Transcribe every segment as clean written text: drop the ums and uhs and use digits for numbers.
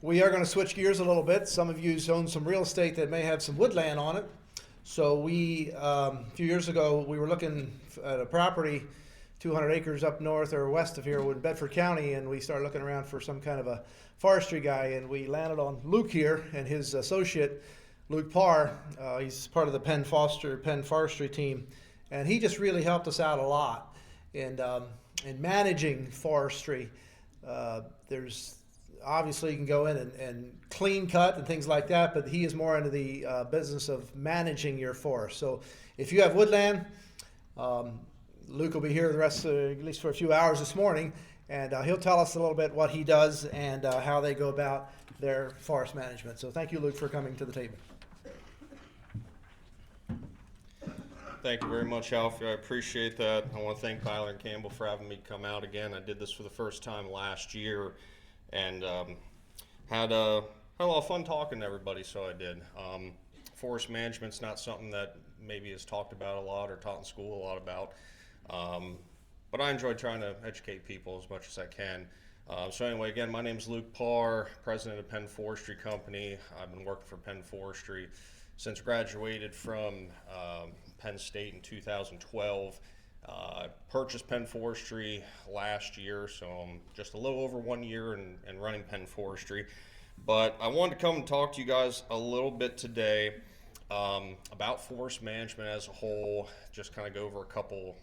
We are going to switch gears a little bit. Some of you own some real estate that may have some woodland on it. So a few years ago, we were looking at a property, 200 acres up north or west of here in Bedford County, and we started looking around for some kind of a forestry guy, and we landed on Luke here and his associate, Luke Parr. He's part of the Penn Forestry team, and he just really helped us out a lot in managing forestry. There's obviously you can go in and clean cut and things like that, but he is more into the business of managing your forest. So if you have woodland, Luke will be here the rest, at least for a few hours this morning, and he'll tell us a little bit what he does and how they go about their forest management. So thank you, Luke, for coming to the table. Thank you very much, Alfie. I appreciate that. I want to thank Beiler-Campbell for having me come out again. I did this for the first time last year, and had a lot of fun talking to everybody, so I did. Forest management's not something that maybe is talked about a lot or taught in school a lot about, but I enjoy trying to educate people as much as I can. So anyway, again, my name is Luke Parr, president of Penn Forestry Company. I've been working for Penn Forestry since graduated from Penn State in 2012. I purchased Penn Forestry last year, so I'm just a little over 1 year and running Penn Forestry. But I wanted to come and talk to you guys a little bit today about forest management as a whole, just kind of go over a couple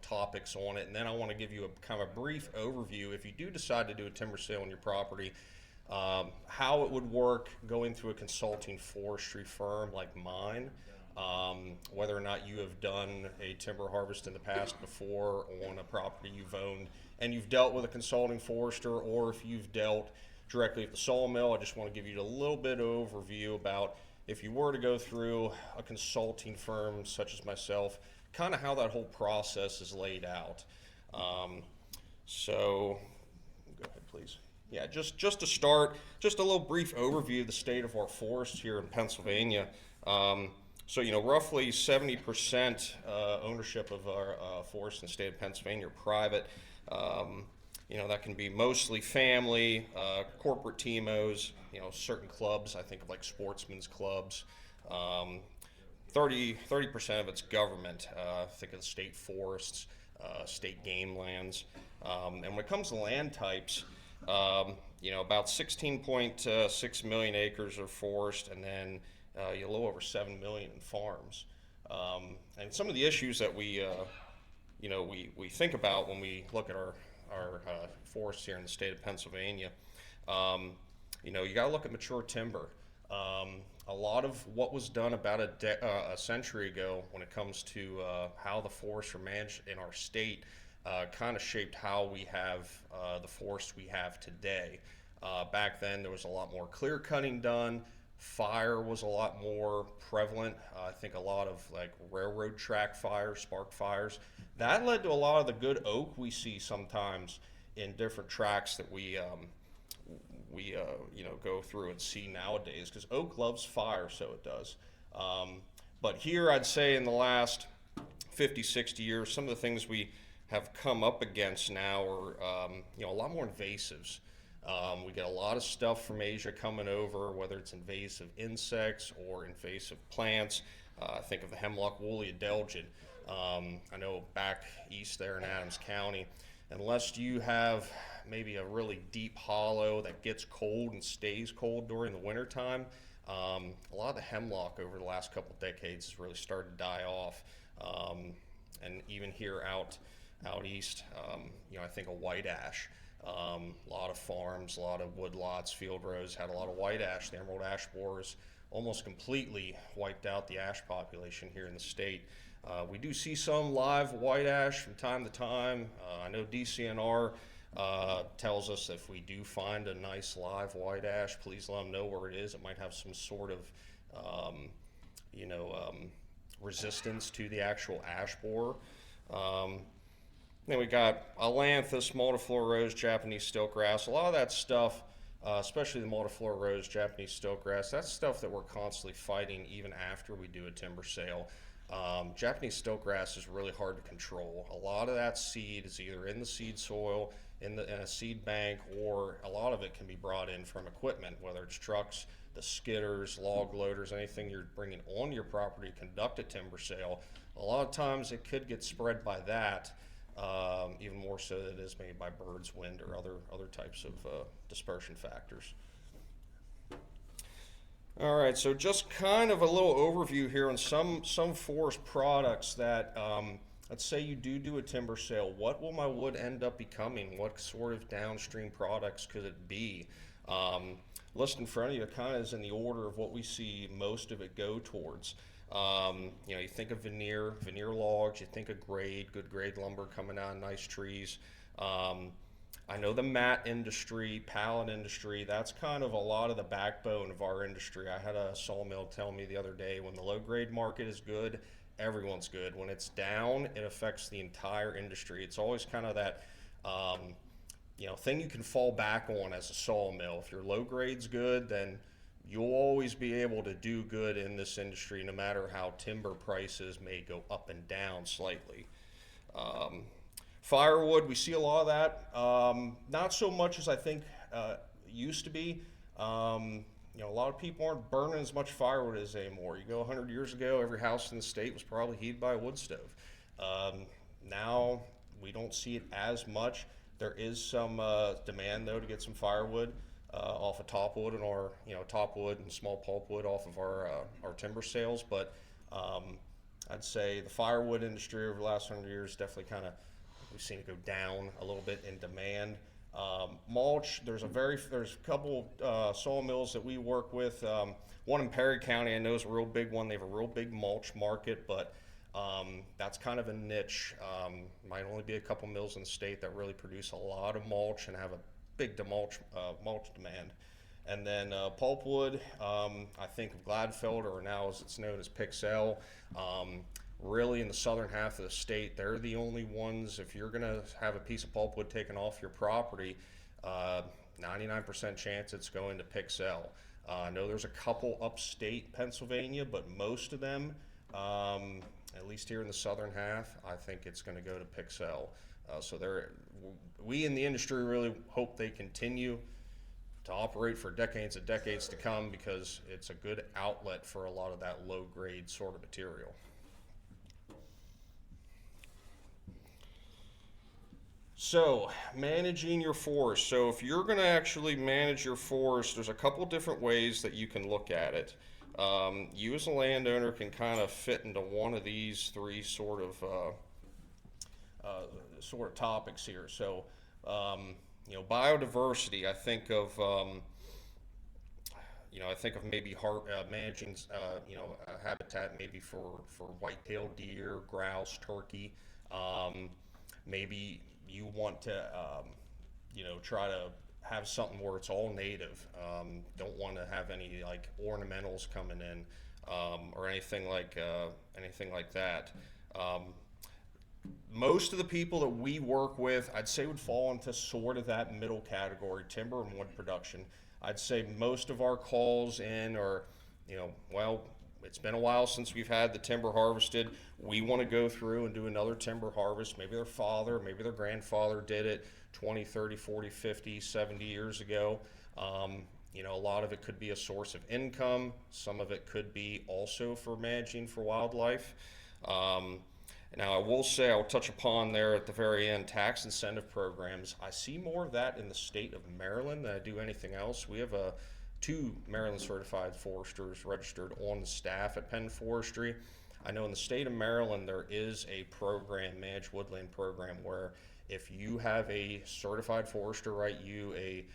topics on it, and then I want to give you a kind of a brief overview if you do decide to do a timber sale on your property, how it would work going through a consulting forestry firm like mine, whether or not you have done a timber harvest in the past before on a property you've owned and you've dealt with a consulting forester, or if you've dealt directly at the sawmill. I just want to give you a little bit of overview about if you were to go through a consulting firm such as myself, kind of how that whole process is laid out. So go ahead, please. Yeah, just to start, just a little brief overview of the state of our forests here in Pennsylvania. So, roughly 70% ownership of our forests in the state of Pennsylvania are private. That can be mostly family, corporate TMOs, certain clubs, I think of like sportsmen's clubs. 30% of it's government, think of the state forests, state game lands. And when it comes to land types, about 16.6 million acres are forest, and then a little over 7 million in farms. And some of the issues that we think about when we look at our forests here in the state of Pennsylvania, you got to look at mature timber. A lot of what was done about a century ago when it comes to how the forests are managed in our state kind of shaped how we have the forests we have today. Back then, there was a lot more clear cutting done. Fire was a lot more prevalent. I think a lot of like railroad track fires, spark fires. That led to a lot of the good oak we see sometimes in different tracks that we go through and see nowadays, because oak loves fire, so it does. But here I'd say in the last 50, 60 years, some of the things we have come up against now are a lot more invasives. We get a lot of stuff from Asia coming over, whether it's invasive insects or invasive plants. Think of the hemlock woolly adelgid. I know back east there in Adams County, unless you have maybe a really deep hollow that gets cold and stays cold during the wintertime, a lot of the hemlock over the last couple decades has really started to die off. And even here out east, I think of white ash. A lot of farms, a lot of woodlots, field rows had a lot of white ash. The emerald ash borers almost completely wiped out the ash population here in the state. We do see some live white ash from time to time. I know DCNR tells us if we do find a nice live white ash, please let them know where it is. It might have some sort of, resistance to the actual ash borer. Then we got Ailanthus, multiflora rose, Japanese stiltgrass. A lot of that stuff, especially the multiflora rose, Japanese stiltgrass, that's stuff that we're constantly fighting even after we do a timber sale. Japanese stiltgrass is really hard to control. A lot of that seed is either in the seed soil, in a seed bank, or a lot of it can be brought in from equipment, whether it's trucks, the skidders, log loaders, anything you're bringing on your property to conduct a timber sale. A lot of times it could get spread by that, even more so than it is maybe by birds, wind, or other types of dispersion factors. All right, so just kind of a little overview here on some forest products that, let's say you do a timber sale. What will my wood end up becoming? What sort of downstream products could it be? List in front of you kind of is in the order of what we see most of it go towards. You know, you think of veneer logs, you think of good grade lumber coming out of nice trees. I know the mat industry, pallet industry, that's kind of a lot of the backbone of our industry. I had a sawmill tell me the other day, when the low grade market is good, everyone's good. When it's down, it affects the entire industry. It's always kind of that, you know, thing you can fall back on as a sawmill. If your low grade's good, then you'll always be able to do good in this industry, no matter how timber prices may go up and down slightly. Firewood, we see a lot of that. Not so much as I think used to be. You know, a lot of people aren't burning as much firewood as anymore. You go 100 years ago, every house in the state was probably heated by a wood stove. Now we don't see it as much. There is some demand though to get some firewood off of topwood and our, you know, topwood and small pulpwood off of our timber sales. But I'd say the firewood industry over the last 100 years definitely kind of, we've seen it go down a little bit in demand. Mulch, there's a couple sawmills that we work with. One in Perry County I know is a real big one. They have a real big mulch market, but that's kind of a niche. Might only be a couple mills in the state that really produce a lot of mulch and have a big mulch demand. And then pulpwood, I think of Gladfelder, or now as it's known as Pixel. Really in the southern half of the state, they're the only ones. If you're going to have a piece of pulpwood taken off your property, 99% chance it's going to Pixel. I know there's a couple upstate Pennsylvania, but most of them, at least here in the southern half, I think it's going to go to Pixel. So we in the industry really hope they continue to operate for decades and decades to come, because it's a good outlet for a lot of that low grade sort of material. So, managing your forest. So if you're going to actually manage your forest, there's a couple different ways that you can look at it. You as a landowner can kind of fit into one of these three sort of topics here. So, you know, biodiversity. I think of maybe managing habitat maybe for white-tailed deer, grouse, turkey. Maybe you want to, try to have something where it's all native. Don't want to have any like ornamentals coming in, or anything like that. Most of the people that we work with, I'd say, would fall into sort of that middle category, timber and wood production. I'd say most of our calls in are, it's been a while since we've had the timber harvested. We want to go through and do another timber harvest. Maybe their father, maybe their grandfather did it 20, 30, 40, 50, 70 years ago. A lot of it could be a source of income. Some of it could be also for managing for wildlife. Now, I will say, I'll touch upon there at the very end, tax incentive programs. I see more of that in the state of Maryland than I do anything else. We have two Maryland certified foresters registered on the staff at Penn Forestry. I know in the state of Maryland there is a program, Managed Woodland program, where if you have a certified forester write you a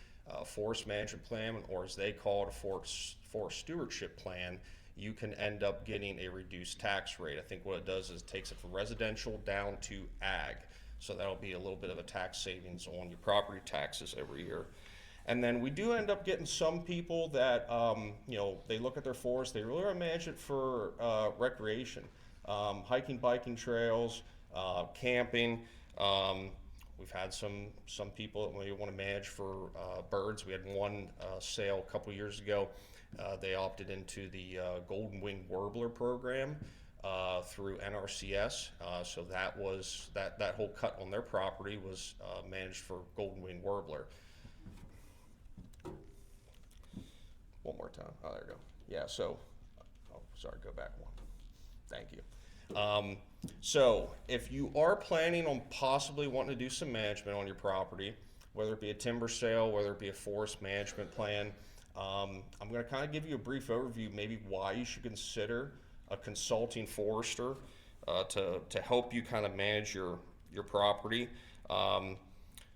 forest management plan, or as they call it, a forest stewardship plan, you can end up getting a reduced tax rate. I think what it does is it takes it from residential down to ag. So that'll be a little bit of a tax savings on your property taxes every year. And then we do end up getting some people that, they look at their forest, they really want to manage it for recreation, hiking, biking trails, camping. We've had some people that we want to manage for birds. We had one sale a couple years ago. They opted into the Golden Winged Warbler program. through NRCS. So that was that whole cut on their property was managed for golden winged warbler. One more time. Oh, there we go. Yeah. So, oh, sorry. Go back one. Thank you. So if you are planning on possibly wanting to do some management on your property, whether it be a timber sale, whether it be a forest management plan, I'm going to kind of give you a brief overview, maybe why you should consider a consulting forester to help you kind of manage your property.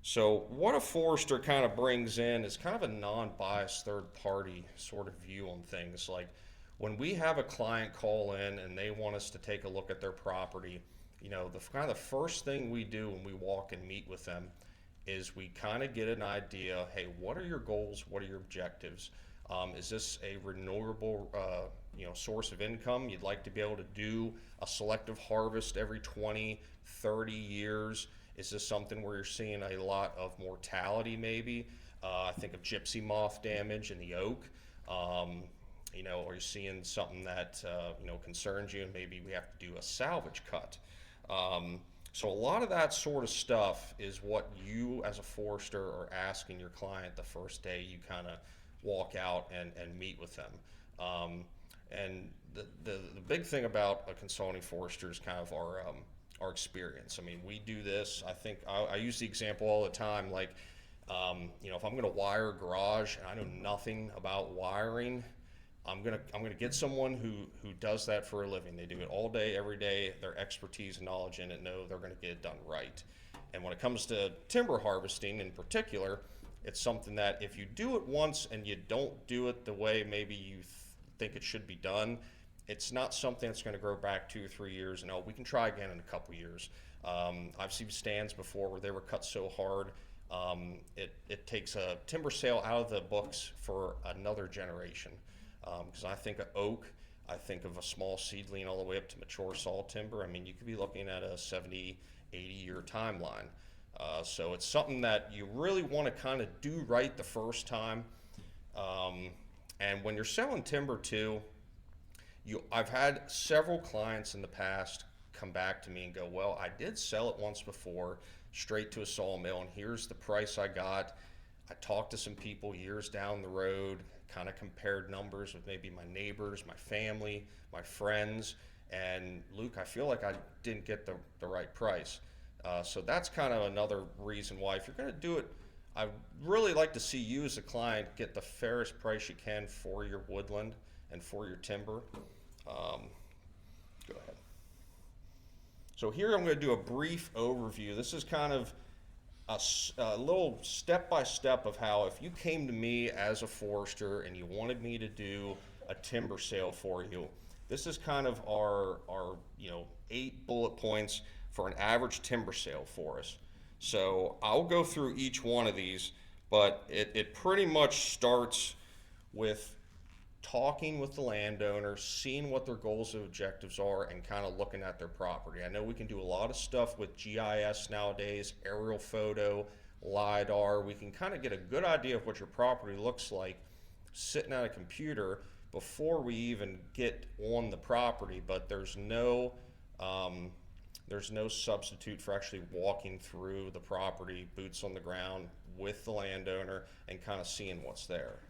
So what a forester kind of brings in is kind of a non-biased third party sort of view on things. Like when we have a client call in and they want us to take a look at their property, you know, the kind of the first thing we do when we walk and meet with them is we kind of get an idea, hey, what are your goals? What are your objectives? Is this a renewable source of income? You'd like to be able to do a selective harvest every 20, 30 years. Is this something where you're seeing a lot of mortality maybe? I think of gypsy moth damage in the oak. Are you seeing something that concerns you and maybe we have to do a salvage cut? So a lot of that sort of stuff is what you as a forester are asking your client the first day you kind of walk out and meet with them. And the big thing about a consulting forester is kind of our experience. I mean, we do this, I think, I use the example all the time, like, if I'm gonna wire a garage and I know nothing about wiring, I'm gonna get someone who does that for a living. They do it all day, every day. Their expertise and knowledge in it, know they're gonna get it done right. And when it comes to timber harvesting in particular, it's something that if you do it once and you don't do it the way maybe you think it should be done, it's not something that's going to grow back 2 or 3 years. No, we can try again in a couple years. I've seen stands before where they were cut so hard, it takes a timber sale out of the books for another generation. Because I think of oak, I think of a small seedling all the way up to mature saw timber. I mean, you could be looking at a 70, 80-year timeline. So it's something that you really want to kind of do right the first time. And when you're selling timber too, I've had several clients in the past come back to me and go, well, I did sell it once before, straight to a sawmill, and here's the price I got. I talked to some people years down the road, kind of compared numbers with maybe my neighbors, my family, my friends, and Luke, I feel like I didn't get the right price. So that's kind of another reason why, if you're going to do it, I'd really like to see you as a client get the fairest price you can for your woodland and for your timber. Go ahead. So here I'm going to do a brief overview. This is kind of a little step-by-step of how, if you came to me as a forester and you wanted me to do a timber sale for you, this is kind of our 8 bullet points for an average timber sale for us. So I'll go through each one of these, but it pretty much starts with talking with the landowner, seeing what their goals and objectives are, and kind of looking at their property. I know we can do a lot of stuff with GIS nowadays, aerial photo, LiDAR. We can kind of get a good idea of what your property looks like sitting at a computer before we even get on the property, but there's no substitute for actually walking through the property, boots on the ground with the landowner, and kind of seeing what's there.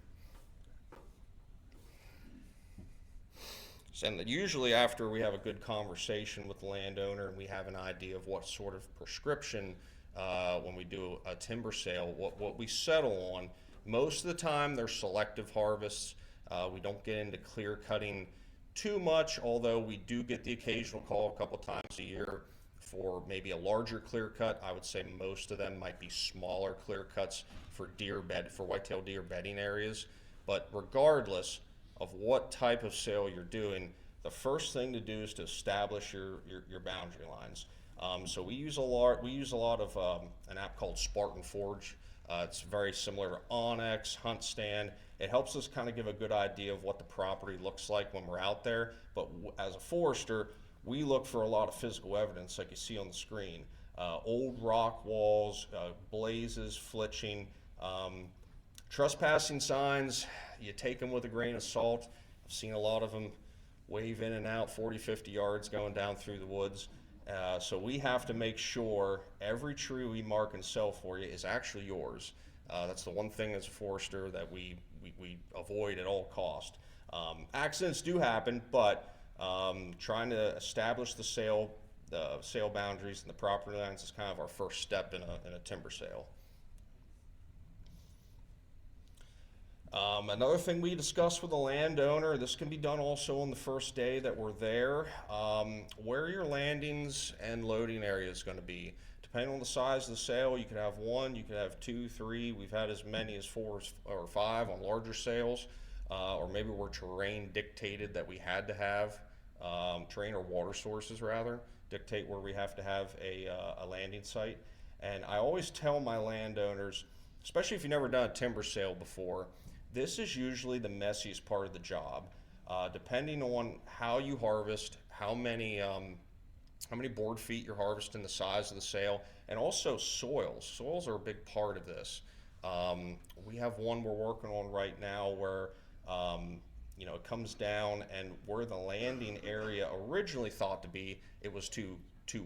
And usually after we have a good conversation with the landowner and we have an idea of what sort of prescription when we do a timber sale, what we settle on, most of the time they're selective harvests. We don't get into clear cutting too much, although we do get the occasional call a couple times a year for maybe a larger clear cut. I would say most of them might be smaller clear cuts for whitetail deer bedding areas. But regardless of what type of sale you're doing, the first thing to do is to establish your boundary lines. So we use a lot of an app called Spartan Forge. It's very similar to Onyx, Hunt Stand. It helps us kind of give a good idea of what the property looks like when we're out there. But as a forester, we look for a lot of physical evidence, like you see on the screen. Old rock walls, blazes, flitching, trespassing signs. You take them with a grain of salt. I've seen a lot of them wave in and out 40, 50 yards going down through the woods. So we have to make sure every tree we mark and sell for you is actually yours. That's the one thing as a forester that we avoid at all cost. Accidents do happen, but trying to establish the sale boundaries and the property lines is kind of our first step in a timber sale. Another thing we discuss with the landowner, this can be done also on the first day that we're there, where your landings and loading area is going to be. Depending on the size of the sale, you could have 1, you could have 2, 3. We've had as many as 4 or 5 on larger sales, or maybe we're terrain dictated that we had to have, terrain or water sources rather, dictate where we have to have a landing site. And I always tell my landowners, especially if you've never done a timber sale before, this is usually the messiest part of the job. Depending on how you harvest, how many board feet you're harvesting, the size of the sale, and also soils. Soils are a big part of this. We have one we're working on right now where it comes down, and where the landing area originally thought to be, it was too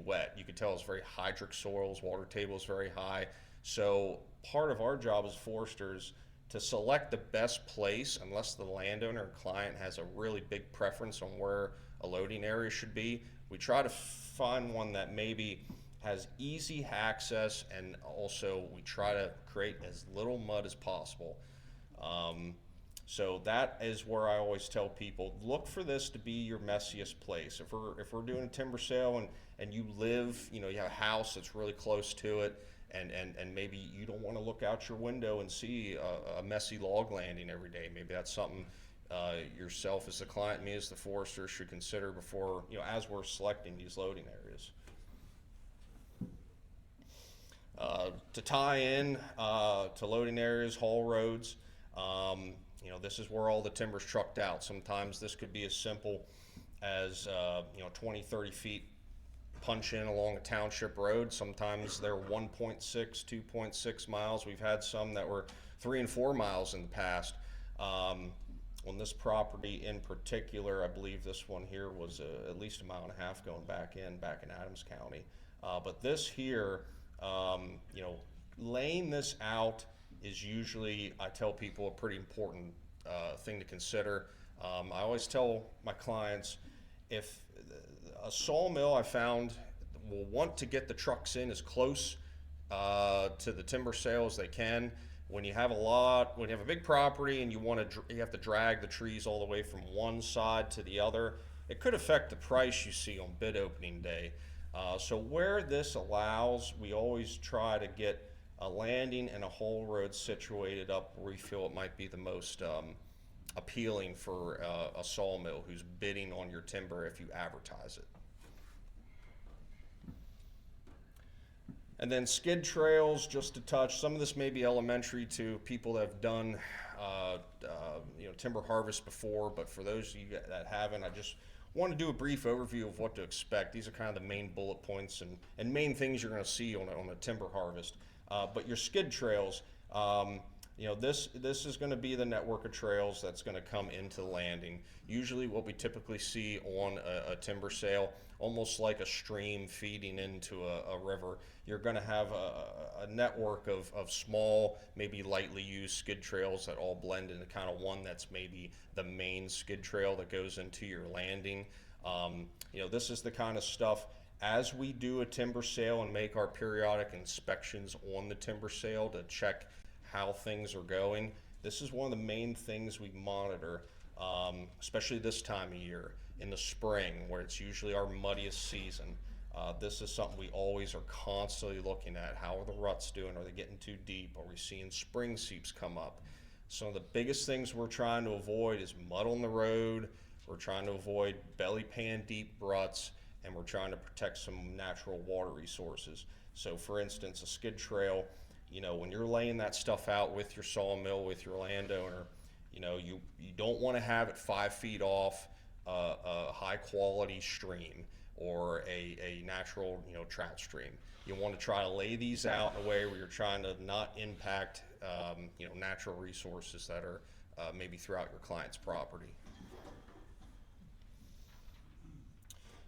wet. You could tell it's very hydric soils, water table is very high. So part of our job as foresters to select the best place, unless the landowner or client has a really big preference on where a loading area should be. We try to find one that maybe has easy access, and also we try to create as little mud as possible. So that is where I always tell people, look for this to be your messiest place. If we're doing a timber sale and you live, you have a house that's really close to it, and maybe you don't want to look out your window and see a messy log landing every day. Maybe that's something yourself as the client, me as the forester, should consider before, as we're selecting these loading areas. To tie in to loading areas, haul roads, this is where all the timber's trucked out. Sometimes this could be as simple as 20, 30 feet punch in along a township road. Sometimes they're 1.6, 2.6 miles. We've had some that were 3 and 4 miles in the past. On this property in particular, I believe this one here was at least 1.5 miles going back in Adams County. But this here, laying this out is usually, I tell people, a pretty important thing to consider. I always tell my clients, if a sawmill I found will want to get the trucks in as close to the timber sale as they can. When you have a big property and you have to drag the trees all the way from one side to the other, it could affect the price you see on bid opening day. So where this allows, we always try to get a landing and a haul road situated up where we feel it might be the most appealing for a sawmill who's bidding on your timber if you advertise it. And then skid trails, just to touch, some of this may be elementary to people that have done timber harvest before, but for those of you that haven't, I just want to do a brief overview of what to expect. These are kind of the main bullet points and main things you're going to see on a timber harvest. But your skid trails, this is going to be the network of trails that's going to come into the landing. Usually what we typically see on a timber sale, almost like a stream feeding into a river, you're going to have a network of small, maybe lightly used skid trails that all blend into kind of one that's maybe the main skid trail that goes into your landing. This is the kind of stuff, as we do a timber sale and make our periodic inspections on the timber sale to check how things are going, this is one of the main things we monitor, especially this time of year in the spring where it's usually our muddiest season. This is something we always are constantly looking at. How are the ruts doing? Are they getting too deep? Are we seeing spring seeps come up? Some of the biggest things we're trying to avoid is mud on the road. We're trying to avoid belly pan deep ruts, and we're trying to protect some natural water resources. So for instance, a skid trail, when you're laying that stuff out with your sawmill, with your landowner, you don't want to have it 5 feet off a high quality stream or a natural trout stream. You want to try to lay these out in a way where you're trying to not impact natural resources that are maybe throughout your client's property.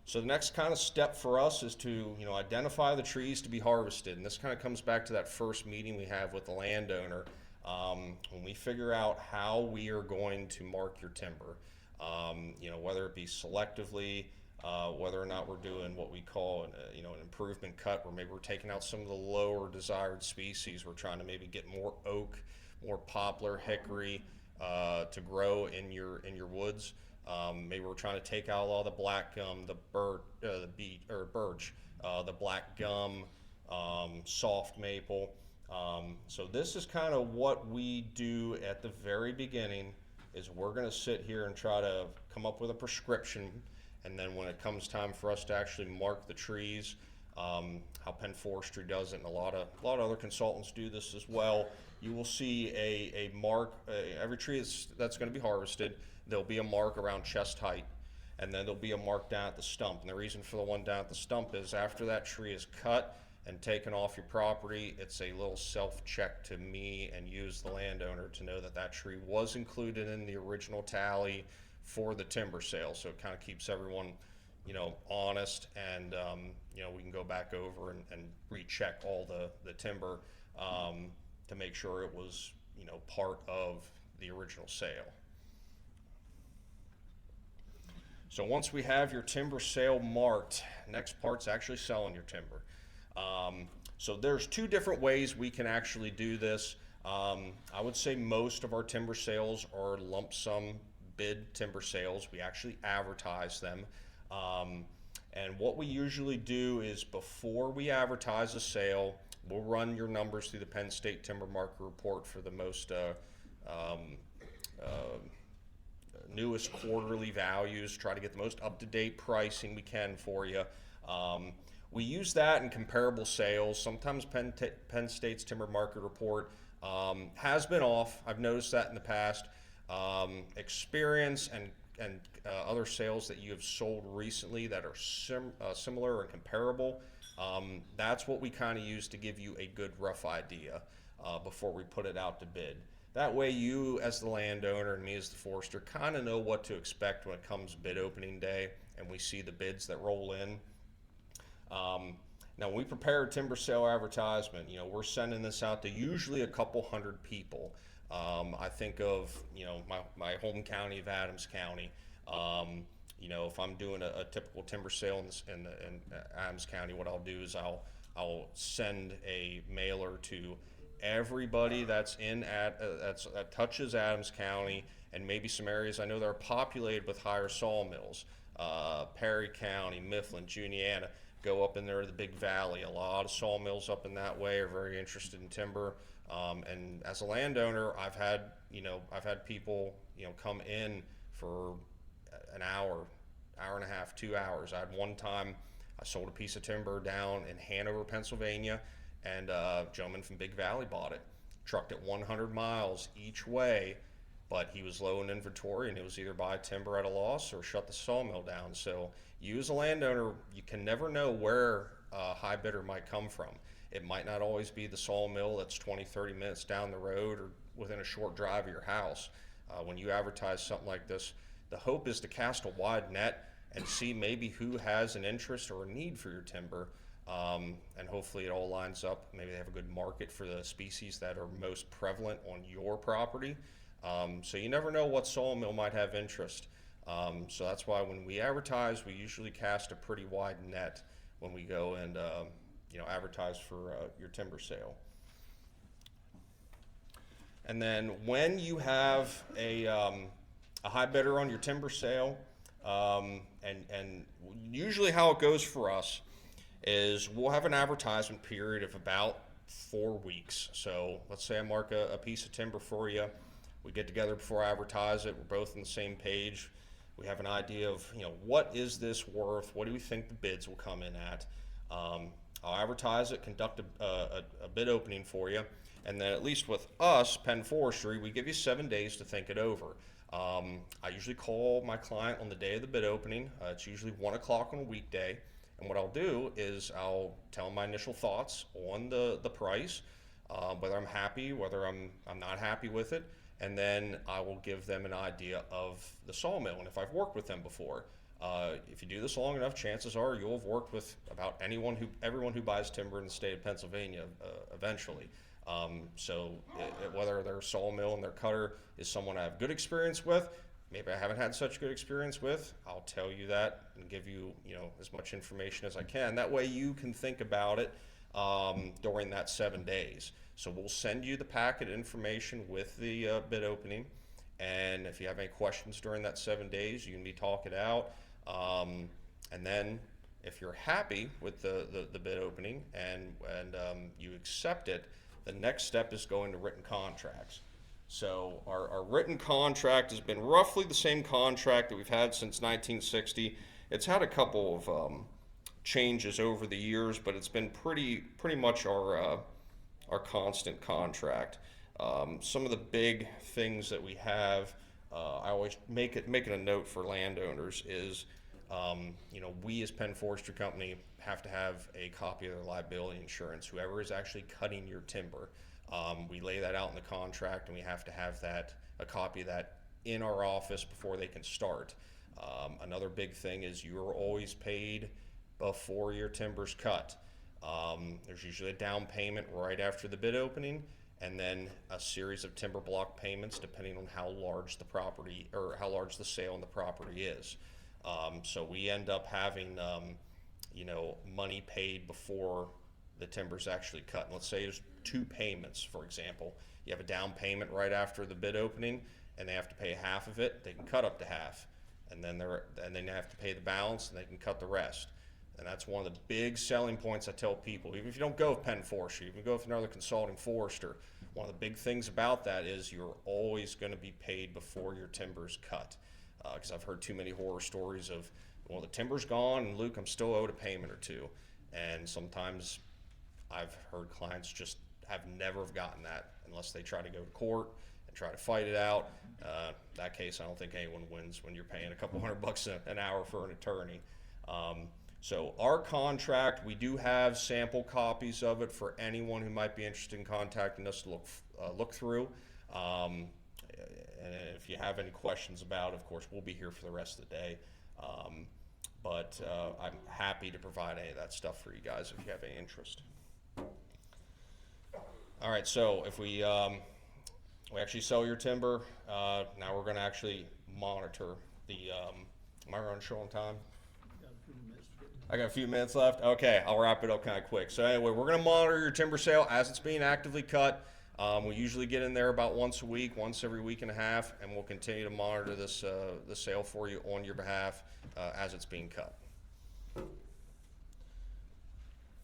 So the next kind of step for us is to, identify the trees to be harvested. And this kind of comes back to that first meeting we have with the landowner. When we figure out how we are going to mark your timber, whether it be selectively, whether or not we're doing what we call an improvement cut, where maybe we're taking out some of the lower desired species. We're trying to maybe get more oak, more poplar, hickory to grow in your woods. Maybe we're trying to take out all the black gum, the birch, the black gum, soft maple. So this is kind of what we do at the very beginning, is we're going to sit here and try to come up with a prescription, and then when it comes time for us to actually mark the trees, how Penn Forestry does it, and a lot of other consultants do this as well, you will see a mark. Every tree that's going to be harvested, there'll be a mark around chest height, and then there'll be a mark down at the stump. And the reason for the one down at the stump is after that tree is cut and taken off your property, it's a little self-check to me and use the landowner to know that that tree was included in the original tally for the timber sale. So it kind of keeps everyone, honest, and we can go back over and recheck all the timber to make sure it was part of the original sale. So once we have your timber sale marked, next part's actually selling your timber. So there's two different ways we can actually do this. I would say most of our timber sales are lump sum bid timber sales. We actually advertise them. And what we usually do is, before we advertise a sale, we'll run your numbers through the Penn State Timber Market Report for the most newest quarterly values, try to get the most up-to-date pricing we can for you. We use that in comparable sales. Sometimes Penn State's Timber Market Report has been off. I've noticed that in the past. Experience and other sales that you have sold recently that are similar and comparable, that's what we kind of use to give you a good rough idea before we put it out to bid. That way you, as the landowner, and me as the forester, kind of know what to expect when it comes bid opening day and we see the bids that roll in. Now, when we prepare a timber sale advertisement, we're sending this out to usually a couple hundred people. I think of, my home county of Adams County. If I'm doing a typical timber sale in Adams County, what I'll do is I'll send a mailer to everybody that's that touches Adams County, and maybe some areas I know that are populated with higher sawmills. Perry County, Mifflin, Juniata, go up in there to the Big Valley. A lot of sawmills up in that way are very interested in timber. And as a landowner, I've had people, come in for an hour and a half, 2 hours. I had one time I sold a piece of timber down in Hanover, Pennsylvania, and a gentleman from Big Valley bought it, trucked it 100 miles each way, but he was low in inventory, and it was either buy timber at a loss or shut the sawmill down. So you as a landowner, you can never know where a high bidder might come from. It might not always be the sawmill that's 20, 30 minutes down the road or within a short drive of your house. When you advertise something like this, the hope is to cast a wide net and see maybe who has an interest or a need for your timber. And hopefully it all lines up. Maybe they have a good market for the species that are most prevalent on your property. So you never know what sawmill might have interest. So that's why when we advertise, we usually cast a pretty wide net when we go and advertise for your timber sale. And then when you have a high bidder on your timber sale, and usually how it goes for us is we'll have an advertisement period of about 4 weeks. So let's say I mark a piece of timber for you. We get together before I advertise it. We're both on the same page. We have an idea of, what is this worth? What do we think the bids will come in at? I'll advertise it, conduct a bid opening for you, and then at least with us, Penn Forestry, we give you 7 days to think it over. I usually call my client on the day of the bid opening. It's usually 1 o'clock on a weekday. And what I'll do is I'll tell them my initial thoughts on the price, whether I'm happy, whether I'm not happy with it, and then I will give them an idea of the sawmill and if I've worked with them before. If you do this long enough, chances are you'll have worked with about everyone who buys timber in the state of Pennsylvania eventually. Whether their sawmill and their cutter is someone I have good experience with, maybe I haven't had such good experience with, I'll tell you that and give you, as much information as I can. That way you can think about it during that 7 days. So we'll send you the packet information with the bid opening. And if you have any questions during that 7 days, you can talk it out. And then if you're happy with the bid opening and you accept it, the next step is going to written contracts. So our written contract has been roughly the same contract that we've had since 1960. It's had a couple of changes over the years, but it's been pretty much our constant contract. Some of the big things that we have, I always make it a note for landowners is, we as Penn Forestry Company have to have a copy of their liability insurance, whoever is actually cutting your timber. We lay that out in the contract, and we have to have a copy of that in our office before they can start. Another big thing is you are always paid before your timber's cut. There's usually a down payment right after the bid opening, and then a series of timber block payments depending on how large the property or how large the sale on the property is. So we end up having money paid before the timber's actually cut. And let's say there's 2 payments, for example. You have a down payment right after the bid opening, and they have to pay half of it. They can cut up to half, and then they have to pay the balance, and they can cut the rest. And that's one of the big selling points I tell people. Even if you don't go with Penn Forestry, if you go with another consulting forester, one of the big things about that is you're always going to be paid before your timber's cut. Because I've heard too many horror stories of, well, the timber's gone, and Luke, I'm still owed a payment or 2. And sometimes I've heard clients just have never have gotten that unless they try to go to court and try to fight it out. That case, I don't think anyone wins when you're paying a couple $100 an hour for an attorney. So our contract, we do have sample copies of it for anyone who might be interested in contacting us to look through. And if you have any questions about it, of course, we'll be here for the rest of the day. But I'm happy to provide any of that stuff for you guys if you have any interest. All right, so if we actually sell your timber, now we're going to actually monitor the. Am I running short on time? I got a few minutes left. Okay, I'll wrap it up kind of quick. So anyway, we're going to monitor your timber sale as it's being actively cut. We usually get in there about once a week, once every week and a half, and we'll continue to monitor this the sale for you on your behalf as it's being cut.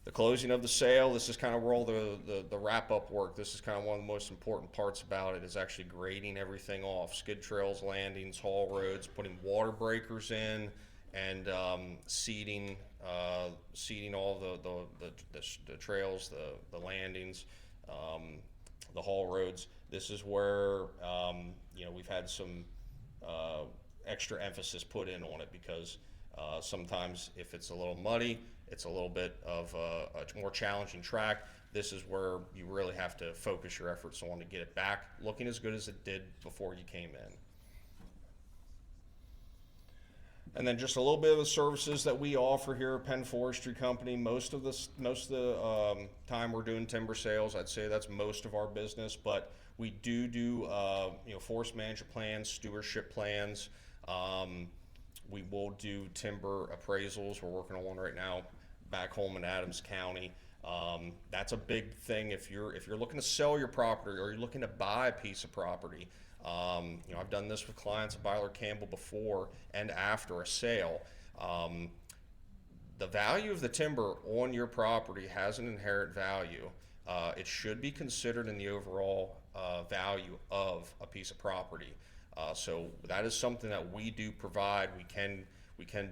The closing of the sale, this is kind of where all the wrap-up work. This is kind of one of the most important parts about it is actually grading everything off. Skid trails, landings, haul roads, putting water breakers in, and seeding all the trails, the landings, the haul roads. This is where we've had some extra emphasis put in on it because sometimes if it's a little muddy, it's a little bit of a more challenging track. This is where you really have to focus your efforts on to get it back looking as good as it did before you came in. And then just a little bit of the services that we offer here at Penn Forestry Company. Most of the time we're doing timber sales. I'd say that's most of our business, but we do forest management plans, stewardship plans. We will do timber appraisals. We're working on one right now back home in Adams County. That's a big thing if you're looking to sell your property or you're looking to buy a piece of property. I've done this with clients at Beiler-Campbell before and after a sale. The value of the timber on your property has an inherent value. It should be considered in the overall value of a piece of property. So that is something that we do provide. We can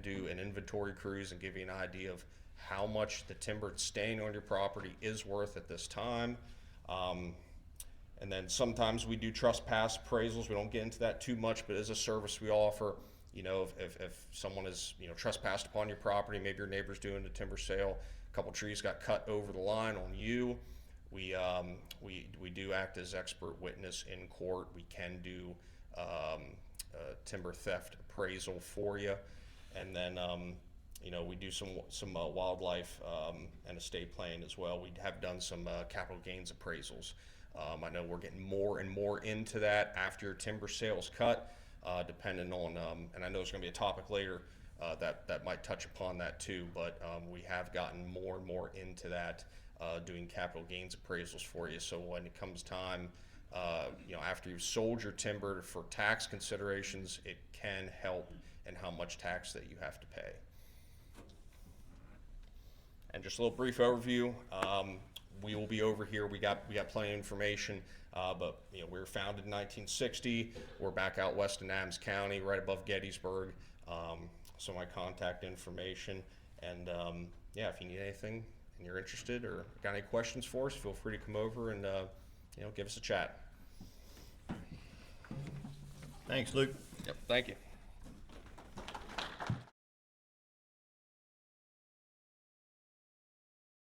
do an inventory cruise and give you an idea of how much the timber staying on your property is worth at this time. And then sometimes we do trespass appraisals. We don't get into that too much, but it is a service we offer. If someone is trespassed upon your property, maybe your neighbor's doing a timber sale, a couple trees got cut over the line on you. We do act as expert witness in court. We can do timber theft appraisal for you, and then you know, we do some wildlife and estate planning as well. We have done some capital gains appraisals. I know we're getting more and more into that after your timber sales cut, depending on, and I know there's going to be a topic later that might touch upon that too, but we have gotten more and more into that, doing capital gains appraisals for you. So when it comes time, you know, after you've sold your timber for tax considerations, it can help in how much tax that you have to pay. And just a little brief overview. We will be over here. We got plenty of information, but you know, we were founded in 1960. We're back out west in Adams County, right above Gettysburg. So my contact information, and yeah, if you need anything and you're interested or got any questions for us, feel free to come over and you know, give us a chat. Thanks, Luke. Yep. Thank you.